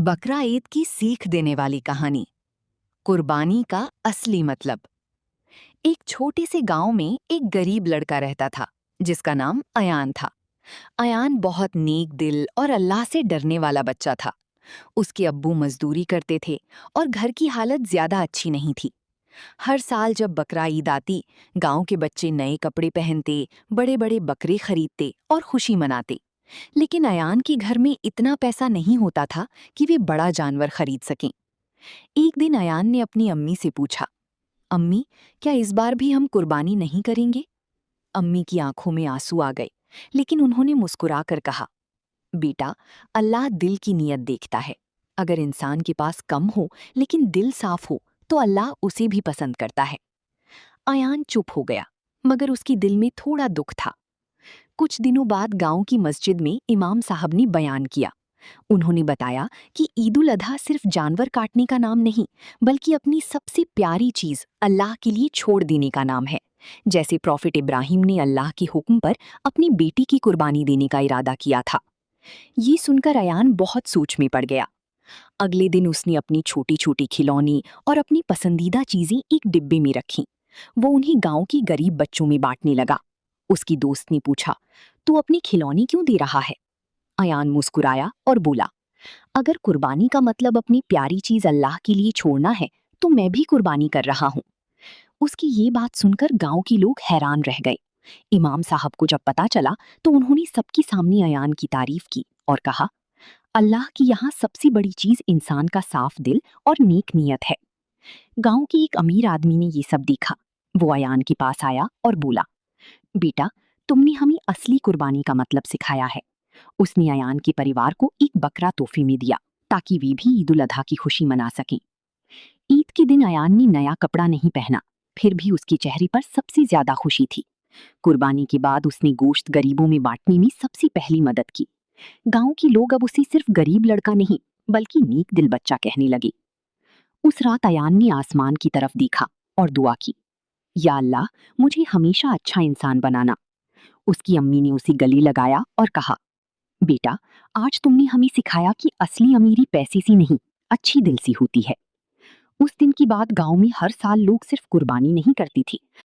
बकरा ईद की सीख देने वाली कहानी। कुर्बानी का असली मतलब। एक छोटे से गांव में एक गरीब लड़का रहता था जिसका नाम अयान था। अयान बहुत नेक दिल और अल्लाह से डरने वाला बच्चा था। उसके अब्बू मजदूरी करते थे और घर की हालत ज्यादा अच्छी नहीं थी। हर साल जब बकरा ईद आती, गांव के बच्चे नए कपड़े पहनते, बड़े बड़े बकरे खरीदते और खुशी मनाते। लेकिन अयान के घर में इतना पैसा नहीं होता था कि वे बड़ा जानवर खरीद सकें। एक दिन अयान ने अपनी अम्मी से पूछा, अम्मी, क्या इस बार भी हम कुर्बानी नहीं करेंगे? अम्मी की आंखों में आंसू आ गए, लेकिन उन्होंने मुस्कुराकर कहा, बेटा, अल्लाह दिल की नीयत देखता है। अगर इंसान के पास कम हो लेकिन दिल साफ हो तो अल्लाह उसे भी पसंद करता है। अयान चुप हो गया, मगर उसकी दिल में थोड़ा दुख था। कुछ दिनों बाद गांव की मस्जिद में इमाम साहब ने बयान किया। उन्होंने बताया कि ईद उल अधा सिर्फ जानवर काटने का नाम नहीं, बल्कि अपनी सबसे प्यारी चीज अल्लाह के लिए छोड़ देने का नाम है। जैसे प्रॉफिट इब्राहिम ने अल्लाह के हुक्म पर अपनी बेटी की कुर्बानी देने का इरादा किया था। ये सुनकर अयान बहुत सोच में पड़ गया। अगले दिन उसने अपनी छोटी छोटी खिलौनी और अपनी पसंदीदा चीजें एक डिब्बे में रखीं। वो उन्हें गांव के गरीब बच्चों में बांटने लगा। उसकी दोस्त ने पूछा, तू अपनी खिलौनी क्यों दे रहा है? अयान मुस्कुराया और बोला, अगर कुर्बानी का मतलब अपनी प्यारी चीज अल्लाह के लिए छोड़ना है तो मैं भी कुर्बानी कर रहा हूँ। उसकी ये बात सुनकर गांव के लोग हैरान रह गए। इमाम साहब को जब पता चला तो उन्होंने सबके सामने अयान की तारीफ की और कहा, अल्लाह की यहाँ सबसे बड़ी चीज इंसान का साफ दिल और नेक नीयत है। गांव के एक अमीर आदमी ने ये सब देखा। वो अयान के पास आया और बोला, बेटा, तुमने हमें असली कुर्बानी का मतलब सिखाया है। उसने अयान के परिवार को एक बकरा तोहफे में दिया ताकि वे भी ईद उल अधा की खुशी मना सकें। ईद के दिन अयान ने नया कपड़ा नहीं पहना, फिर भी उसके चेहरे पर सबसे ज्यादा खुशी थी। कुर्बानी के बाद उसने गोश्त गरीबों में बांटने में सबसे पहली मदद की। गांव के लोग अब उसे सिर्फ गरीब लड़का नहीं, बल्कि नेक दिल बच्चा कहने लगे। उस रात अयान ने आसमान की तरफ देखा और दुआ की, या अल्लाह, मुझे हमेशा अच्छा इंसान बनाना। उसकी अम्मी ने उसे गले लगाया और कहा, बेटा, आज तुमने हमें सिखाया कि असली अमीरी पैसे से नहीं, अच्छी दिल से होती है। उस दिन के बाद गांव में हर साल लोग सिर्फ कुर्बानी नहीं करती थी,